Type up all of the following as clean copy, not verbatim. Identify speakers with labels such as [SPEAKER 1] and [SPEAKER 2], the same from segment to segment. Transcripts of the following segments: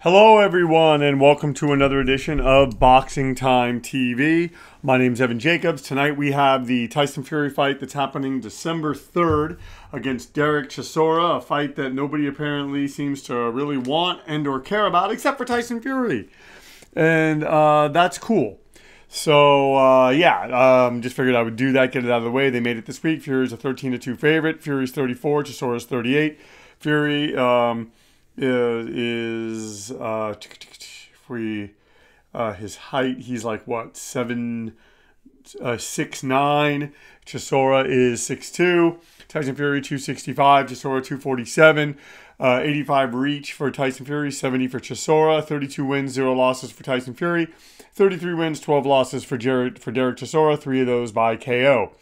[SPEAKER 1] Hello everyone and welcome to another edition of Boxing Time TV. My name's Evan Jacobs. Tonight we have the Tyson Fury fight that's happening December 3rd against Dereck Chisora, a fight that nobody apparently seems to really want and or care about except for Tyson Fury. And that's cool. So, just figured I would do that, get it out of the way. They made it this week. Fury's a 13-2 favorite. Fury's 34, Chisora's 38. Fury his height, he's like what, 6'9". Chisora is 6'2". Tyson Fury 265, Chisora 247. 85 reach for Tyson Fury, 70 for Chisora, 32 wins, 0 losses for Tyson Fury, 33 wins, 12 losses for Dereck Chisora, 3 of those by KO.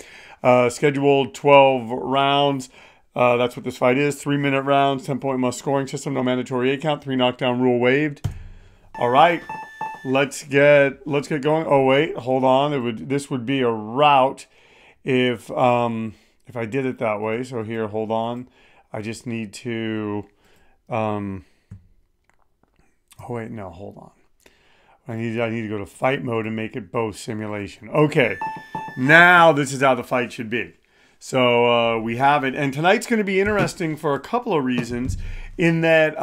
[SPEAKER 1] Scheduled 12 rounds. That's what this fight is. 3-minute rounds, 10-point must scoring system, no mandatory 8 count, 3 knockdown rule waived. All right, let's get going. Oh wait, hold on. This would be a route if I did it that way. So here, hold on. I just need to. Oh wait, no, hold on. I need to go to fight mode and make it both simulation. Okay, now this is how the fight should be. So we have it, and tonight's going to be interesting for a couple of reasons. In that,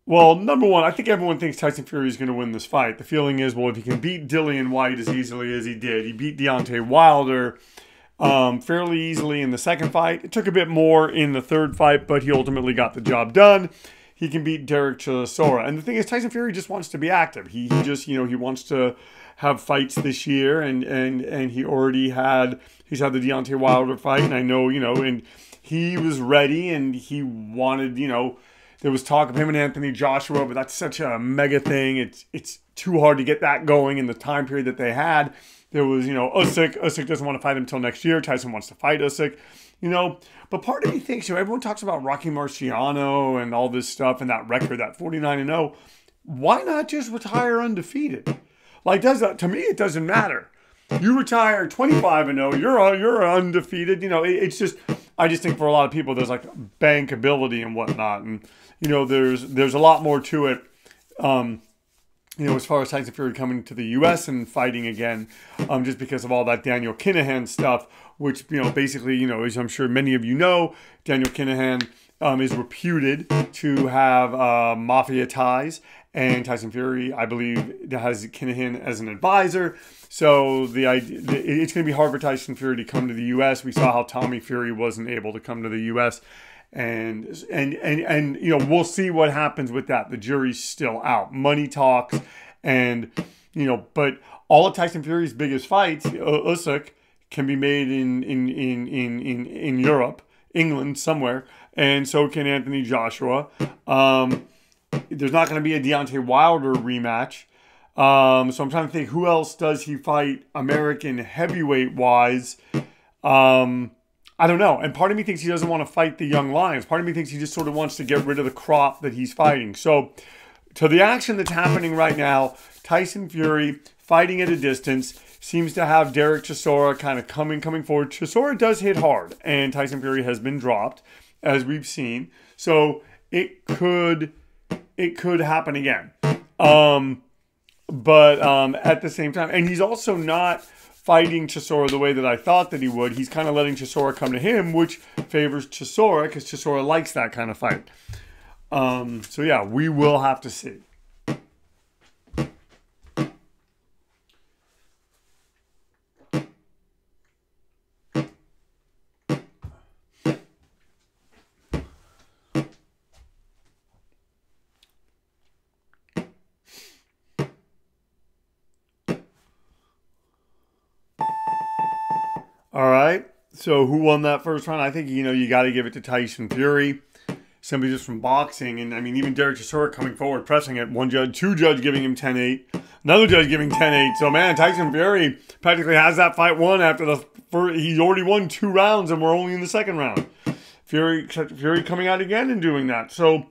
[SPEAKER 1] well, number one, I think everyone thinks Tyson Fury is going to win this fight. The feeling is, well, if he can beat Dillian Whyte as easily as he did, he beat Deontay Wilder fairly easily in the second fight. It took a bit more in the third fight, but he ultimately got the job done. He can beat Dereck Chisora, and the thing is, Tyson Fury just wants to be active. He just, he wants to have fights this year, and he already had. He's had the Deontay Wilder fight, and I know, and he was ready, and he wanted, there was talk of him and Anthony Joshua, but that's such a mega thing. It's too hard to get that going in the time period that they had. There was, Usyk. Usyk doesn't want to fight until next year. Tyson wants to fight Usyk, But part of me thinks, everyone talks about Rocky Marciano and all this stuff and that record, that 49-0. Why not just retire undefeated? Like, to me, it doesn't matter. You retire 25-0, you're undefeated. It's just, I just think for a lot of people, there's like bankability and whatnot, and there's a lot more to it. As far as Tyson Fury coming to the U.S. and fighting again, just because of all that Daniel Kinahan stuff, which basically, as I'm sure many of you know, Daniel Kinahan is reputed to have mafia ties. And Tyson Fury, I believe, has Kinahan as an advisor. So it's going to be hard for Tyson Fury to come to the U.S. We saw how Tommy Fury wasn't able to come to the U.S. And we'll see what happens with that. The jury's still out. Money talks, and but all of Tyson Fury's biggest fights, Usyk, can be made in Europe, England, somewhere, and so can Anthony Joshua. There's not going to be a Deontay Wilder rematch. So I'm trying to think, who else does he fight American heavyweight-wise? I don't know. And part of me thinks he doesn't want to fight the young lions. Part of me thinks he just sort of wants to get rid of the crop that he's fighting. So to the action that's happening right now, Tyson Fury fighting at a distance seems to have Dereck Chisora kind of coming forward. Chisora does hit hard, and Tyson Fury has been dropped, as we've seen. So it could happen again. But at the same time, and he's also not fighting Chisora the way that I thought that he would. He's kind of letting Chisora come to him, which favors Chisora because Chisora likes that kind of fight. So yeah, we will have to see. All right, so who won that first round? I think, you got to give it to Tyson Fury, simply just from boxing. And, I mean, even Dereck Chisora coming forward, pressing it. One judge, two judge giving him 10-8. Another judge giving 10-8. So, man, Tyson Fury practically has that fight won after the first. He's already won 2 rounds, and we're only in the second round. Fury coming out again and doing that. So,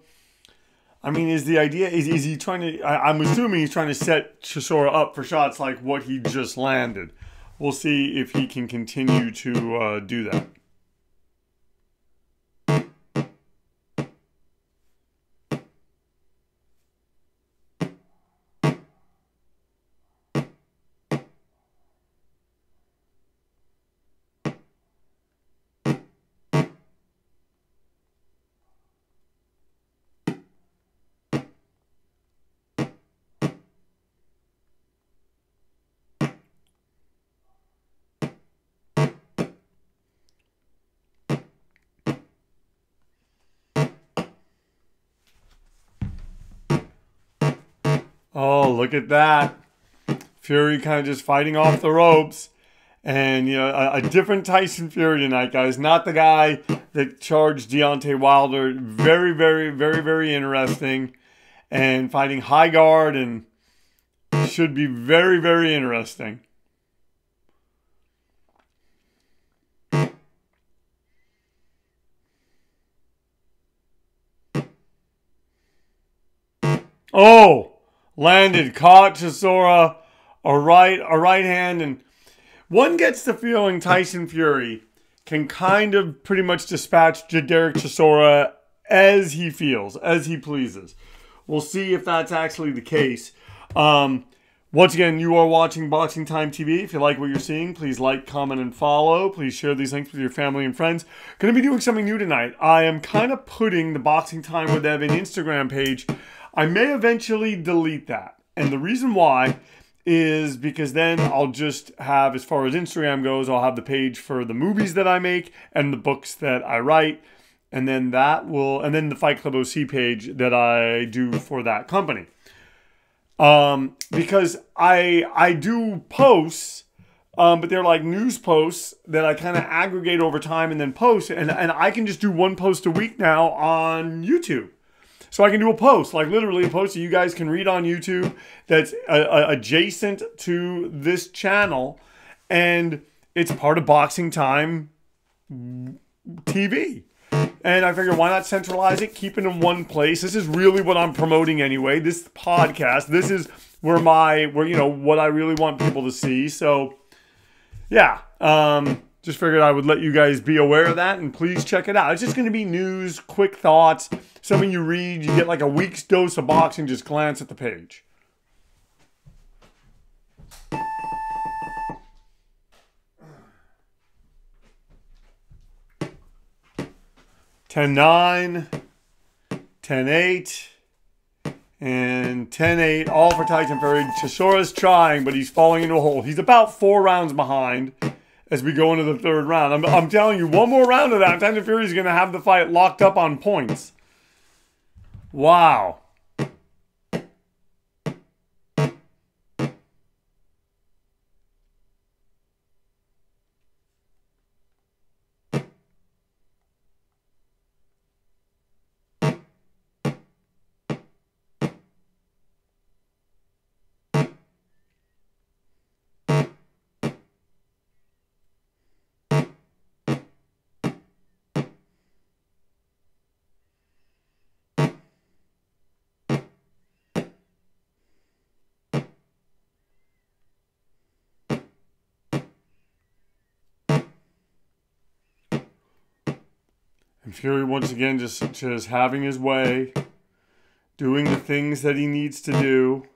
[SPEAKER 1] I mean, is the idea, is he trying to, I'm assuming he's trying to set Chisora up for shots like what he just landed. We'll see if he can continue to do that. Oh, look at that. Fury kind of just fighting off the ropes. And, you know, a different Tyson Fury tonight, guys. Not the guy that charged Deontay Wilder. Very, very, very, very interesting. And fighting high guard and should be very, very interesting. Oh, landed, caught Chisora, a right hand, and one gets the feeling Tyson Fury can kind of pretty much dispatch Dereck Chisora as he feels, as he pleases. We'll see if that's actually the case. Once again, you are watching Boxing Time TV. If you like what you're seeing, please like, comment, and follow. Please share these links with your family and friends. Going to be doing something new tonight. I am kind of putting the Boxing Time with Evan Instagram page. I may eventually delete that. And the reason why is because then I'll just have, as far as Instagram goes, I'll have the page for the movies that I make and the books that I write. And then then the Fight Club OC page that I do for that company. Because I do posts, but they're like news posts that I kind of aggregate over time and then post. And I can just do one post a week now on YouTube. So I can do a post, like literally a post that you guys can read on YouTube that's adjacent to this channel. And it's part of Boxing Time TV. And I figure, why not centralize it, keep it in one place? This is really what I'm promoting anyway. This podcast, this is where you know, what I really want people to see. So, yeah, just figured I would let you guys be aware of that, and please check it out. It's just going to be news, quick thoughts, something you read, you get like a week's dose of boxing, just glance at the page. (10-9), 10-8, and 10-8, all for Tyson Fury. Chisora's trying, but he's falling into a hole. He's about 4 rounds behind as we go into the 3rd round. I'm telling you, one more round of that, Tyson Fury's going to have the fight locked up on points. Wow. And Fury once again just having his way, doing the things that he needs to do.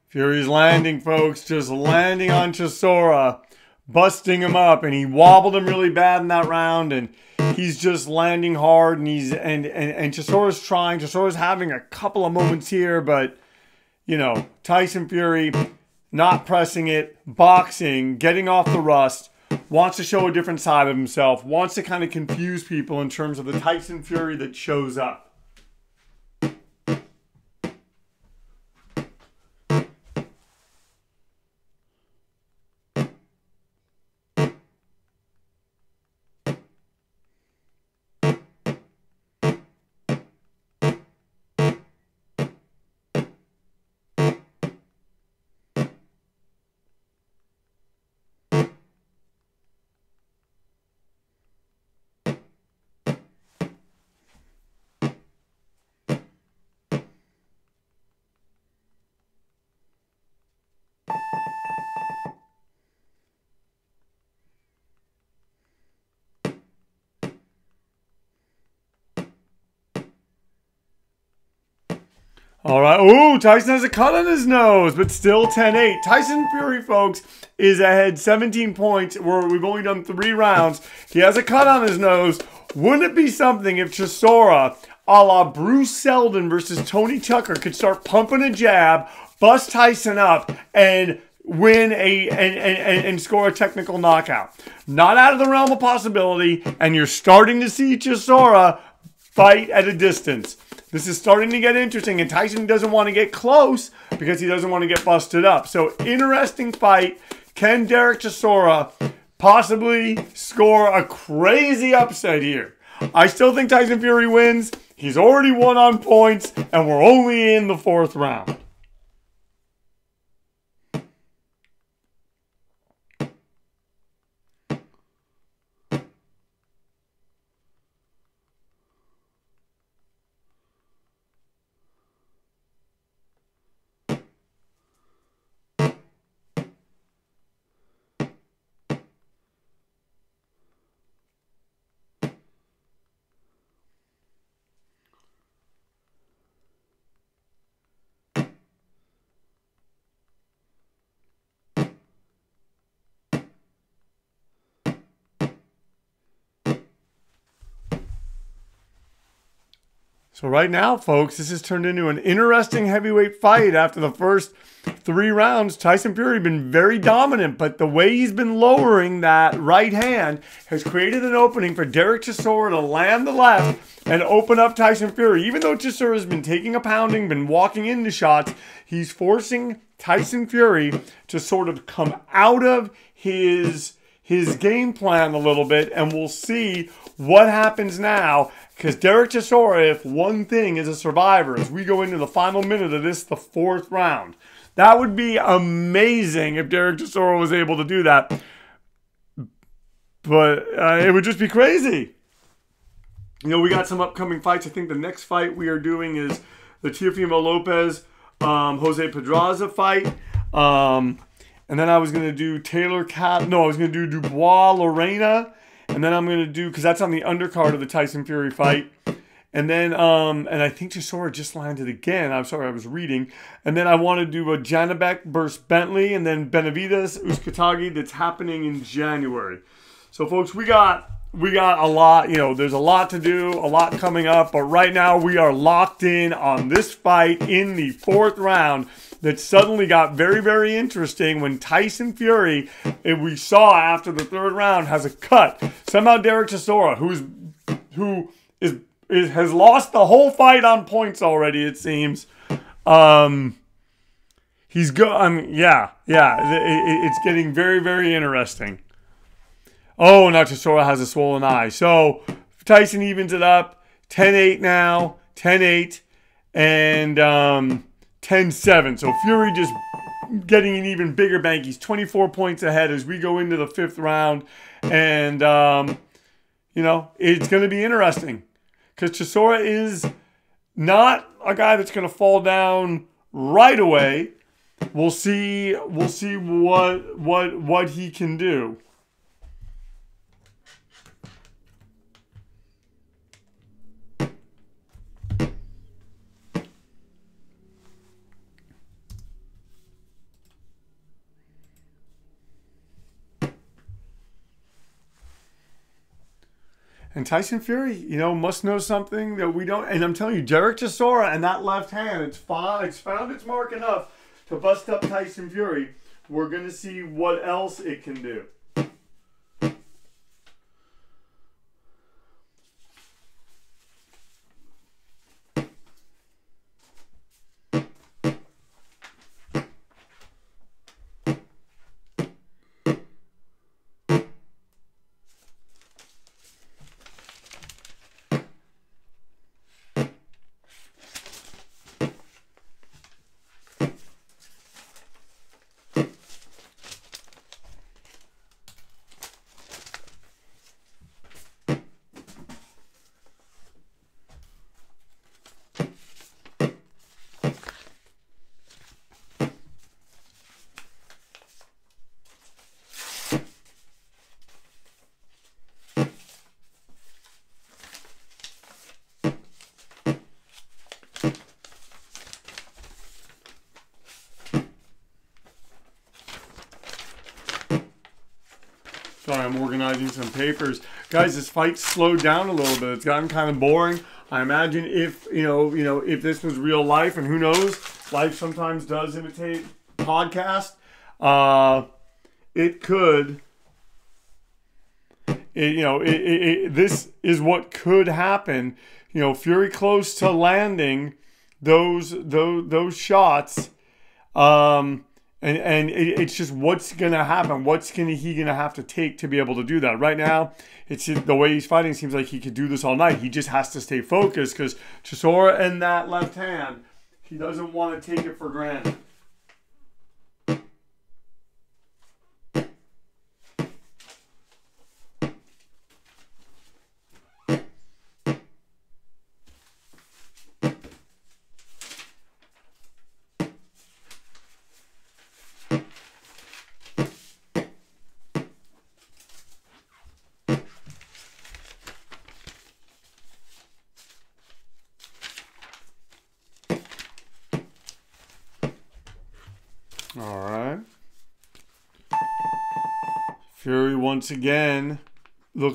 [SPEAKER 1] Fury's landing, folks, just landing on Chisora, busting him up, and he wobbled him really bad in that round, and he's just landing hard, and Chisora's trying. Chisora's having a couple of moments here, but, you know, Tyson Fury not pressing it, boxing, getting off the rust, wants to show a different side of himself, wants to kind of confuse people in terms of the Tyson Fury that shows up. All right. Ooh, Tyson has a cut on his nose, but still 10-8. Tyson Fury, folks, is ahead 17 points. We've only done 3 rounds. He has a cut on his nose. Wouldn't it be something if Chisora, a la Bruce Seldon versus Tony Tucker, could start pumping a jab, bust Tyson up, and win and score a technical knockout? Not out of the realm of possibility, and you're starting to see Chisora fight at a distance. This is starting to get interesting, and Tyson doesn't want to get close because he doesn't want to get busted up. So, interesting fight. Can Dereck Chisora possibly score a crazy upset here? I still think Tyson Fury wins. He's already won on points, and we're only in the 4th round. So right now, folks, this has turned into an interesting heavyweight fight. After the first 3 rounds, Tyson Fury has been very dominant, but the way he's been lowering that right hand has created an opening for Dereck Chisora to land the left and open up Tyson Fury. Even though Chisora has been taking a pounding, been walking into shots, he's forcing Tyson Fury to sort of come out of his game plan a little bit, and we'll see what happens now. Because Dereck Chisora, if one thing is a survivor, as we go into the final minute of this, the 4th round, that would be amazing if Dereck Chisora was able to do that. But it would just be crazy. You know, we got some upcoming fights. I think the next fight we are doing is the Teofimo Lopez, Jose Pedraza fight. And then I was going to do I was going to do Dubois Lorena. And then I'm going to do, because that's on the undercard of the Tyson Fury fight. And then, and I think Chisora just landed again. I'm sorry, I was reading. And then I want to do a Janabek versus Bentley, and then Benavides Uzcategui that's happening in January. So, folks, we got a lot. You know, there's a lot to do, a lot coming up. But right now, we are locked in on this fight in the 4th round that suddenly got very, very interesting when Tyson Fury, we saw after the 3rd round, has a cut. Somehow Dereck Chisora, who has lost the whole fight on points already, it seems. He's good. It's getting very, very interesting. Oh, now Chisora has a swollen eye. So Tyson evens it up. 10-8 now. 10-8. And 10-7. So Fury just getting an even bigger bank. He's 24 points ahead as we go into the 5th round. And, you know, it's going to be interesting. Because Chisora is not a guy that's going to fall down right away. We'll see what he can do. And Tyson Fury, you know, must know something that we don't. And I'm telling you, Dereck Chisora and that left hand, it's found its mark enough to bust up Tyson Fury. We're going to see what else it can do. Sorry, I'm organizing some papers. Guys, this fight slowed down a little bit. It's gotten kind of boring. I imagine if, if this was real life, and who knows, life sometimes does imitate podcast, it could, this is what could happen. Fury close to landing those shots, and it's just what's gonna happen. What's he gonna have to take to be able to do that? Right now, it's the way he's fighting. Seems like he could do this all night. He just has to stay focused because Chisora in that left hand, he doesn't want to take it for granted. All right. Fury once again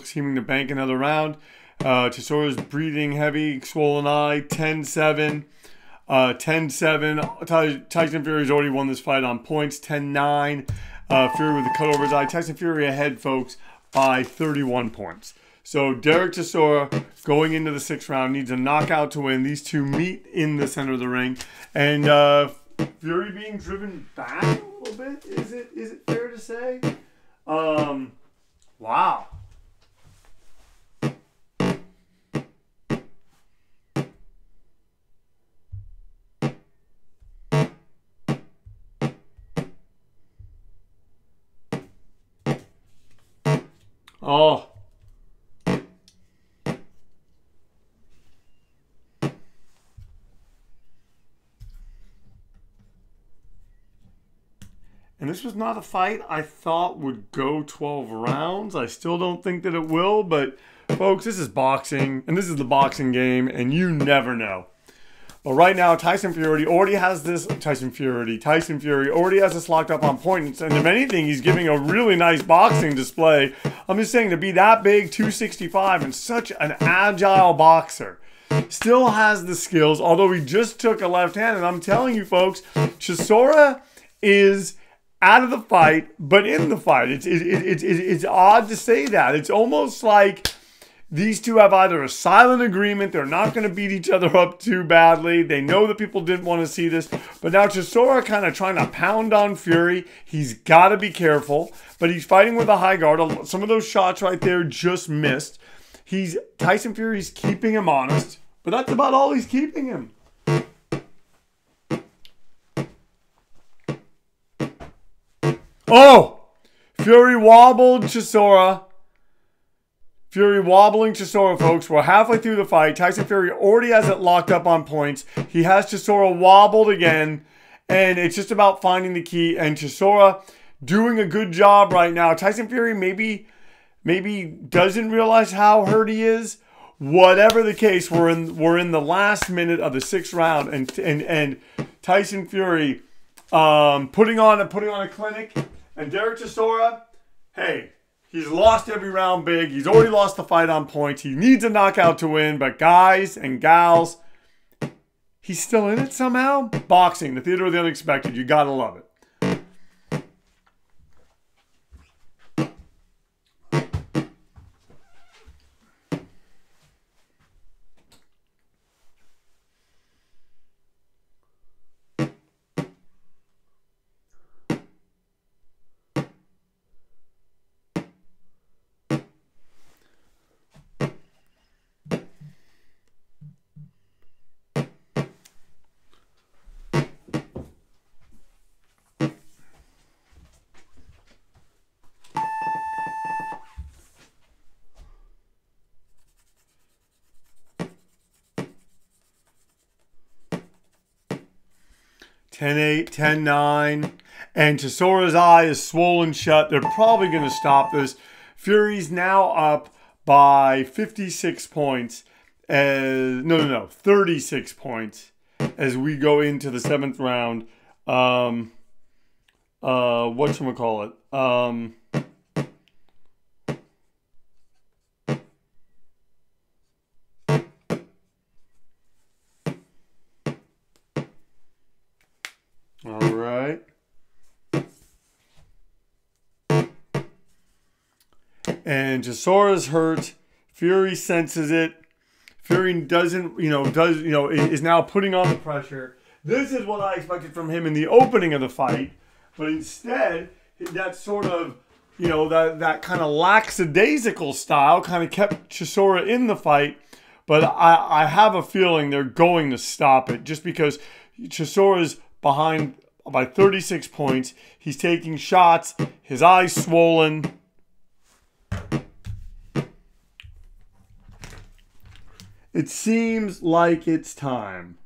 [SPEAKER 1] seeming to bank another round. Chisora's breathing heavy, swollen eye, 10-7. 10-7. Tyson Fury's already won this fight on points, 10-9. Fury with a cut over his eye. Tyson Fury ahead, folks, by 31 points. So Dereck Chisora going into the 6th round needs a knockout to win. These two meet in the center of the ring. And Fury being driven back a little bit, is it fair to say? Wow. Oh. And this was not a fight I thought would go 12 rounds. I still don't think that it will, but folks, this is boxing, and this is the boxing game, and you never know. But right now, Tyson Fury already has this locked up on points, and if anything, he's giving a really nice boxing display. I'm just saying, to be that big, 265, and such an agile boxer, still has the skills, although he just took a left hand, and I'm telling you folks, Chisora is out of the fight, but in the fight. It's odd to say that. It's almost like these two have either a silent agreement, they're not going to beat each other up too badly. They know that people didn't want to see this. But now Chisora kind of trying to pound on Fury. He's got to be careful. But he's fighting with a high guard. Some of those shots right there just missed. Tyson Fury's keeping him honest. But that's about all he's keeping him. Oh! Fury wobbled Chisora. Fury wobbling Chisora, folks. We're halfway through the fight. Tyson Fury already has it locked up on points. He has Chisora wobbled again. And it's just about finding the key. And Chisora doing a good job right now. Tyson Fury maybe doesn't realize how hurt he is. Whatever the case, we're in the last minute of the 6th round. And Tyson Fury putting on a clinic. And Dereck Chisora, hey, he's lost every round big. He's already lost the fight on points. He needs a knockout to win. But guys and gals, he's still in it somehow. Boxing, the theater of the unexpected. You gotta love it. 10-8, 10-9. And Chisora's eye is swollen shut. They're probably going to stop this. Fury's now up by 56 points. 36 points as we go into the 7th round. Whatchamacallit? And Chisora's hurt. Fury senses it. Fury doesn't, is now putting on the pressure. This is what I expected from him in the opening of the fight. But instead, that sort of, that kind of lackadaisical style kind of kept Chisora in the fight. But I have a feeling they're going to stop it just because Chisora's behind by 36 points. He's taking shots. His eyes swollen. It seems like it's time.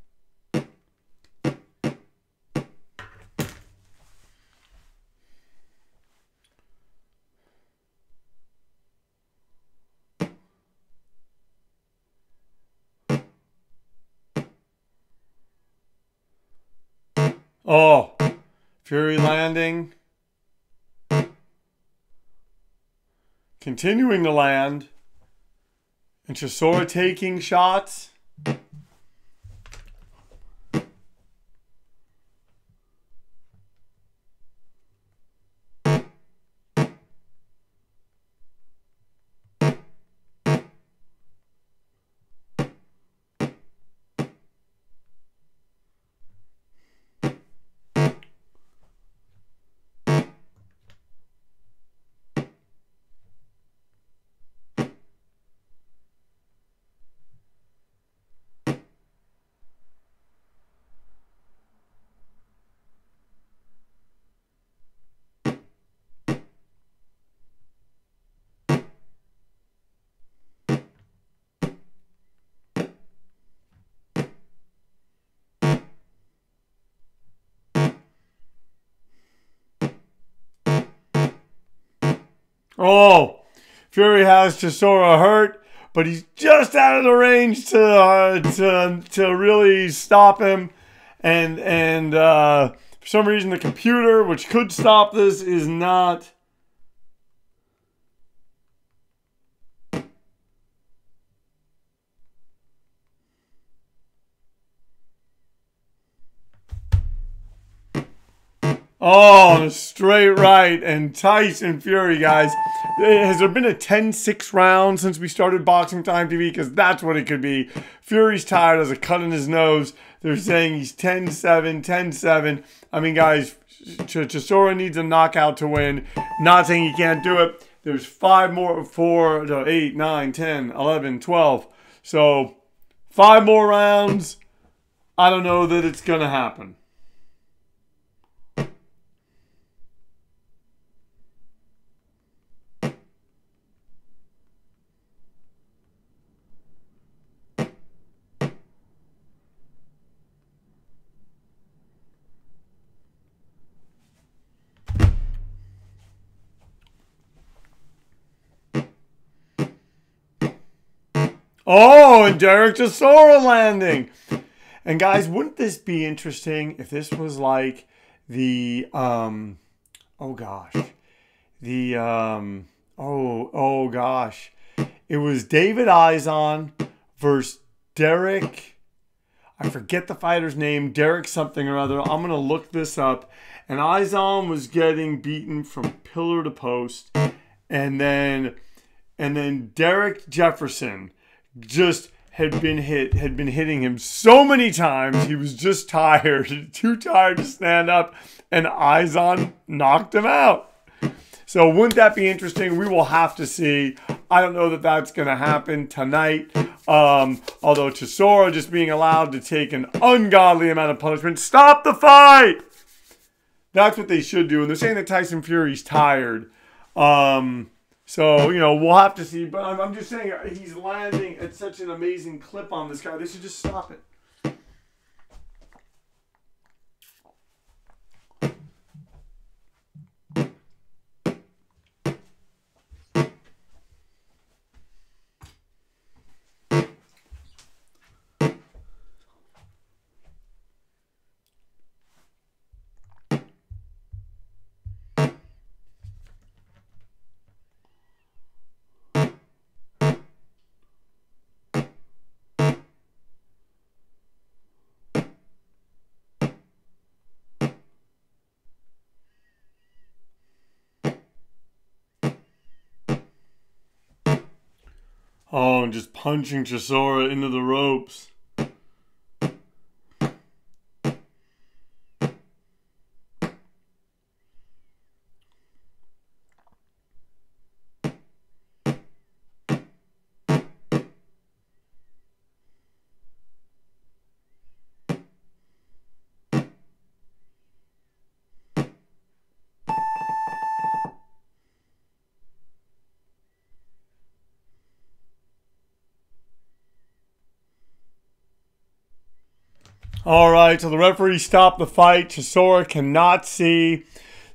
[SPEAKER 1] Oh, Fury landing. Continuing to land. And Chisora taking shots. Oh, Fury has Chisora hurt, but he's just out of the range to really stop him. And for some reason, the computer, which could stop this, is not. Oh, straight right. And Tyson Fury, guys. Has there been a 10-6 round since we started Boxing Time TV? Because that's what it could be. Fury's tired, has a cut in his nose. They're saying he's 10-7, 10-7. I mean, guys, Chisora needs a knockout to win. Not saying he can't do it. There's 5 more, 4, 8, 9, 10, 11, 12. So, 5 more rounds. I don't know that it's going to happen. Oh, and Dereck Chisora landing. And guys, wouldn't this be interesting if this was like the, oh gosh. Oh gosh. It was David Izon versus Dereck. I forget the fighter's name. Dereck something or other. I'm going to look this up. And Izon was getting beaten from pillar to post. And then Derek Jefferson just had been hitting him so many times. He was just tired, too tired to stand up, and Izon knocked him out. So wouldn't that be interesting? We will have to see. I don't know that that's going to happen tonight. Although Chisora just being allowed to take an ungodly amount of punishment. Stop the fight! That's what they should do. And they're saying that Tyson Fury's tired. So, we'll have to see. But I'm just saying he's landing at such an amazing clip on this guy. They should just stop it. Oh, and just punching Chisora into the ropes. All right, so the referee stopped the fight. Chisora cannot see.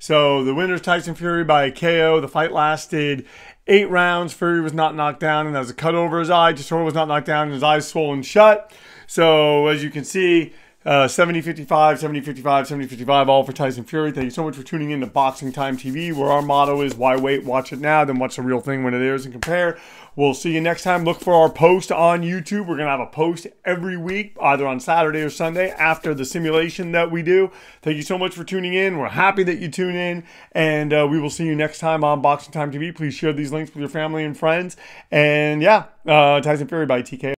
[SPEAKER 1] So the winner is Tyson Fury by KO. The fight lasted 8 rounds. Fury was not knocked down, and there was a cut over his eye. Chisora was not knocked down, and his eyes swollen shut. So as you can see, 70-55, 70-55, 70-55, all for Tyson Fury. Thank you so much for tuning in to Boxing Time TV, where our motto is, why wait, watch it now, then watch the real thing when it airs and compare. We'll see you next time. Look for our post on YouTube. We're going to have a post every week, either on Saturday or Sunday, after the simulation that we do. Thank you so much for tuning in. We're happy that you tune in, and we will see you next time on Boxing Time TV. Please share these links with your family and friends. And yeah, Tyson Fury by TK.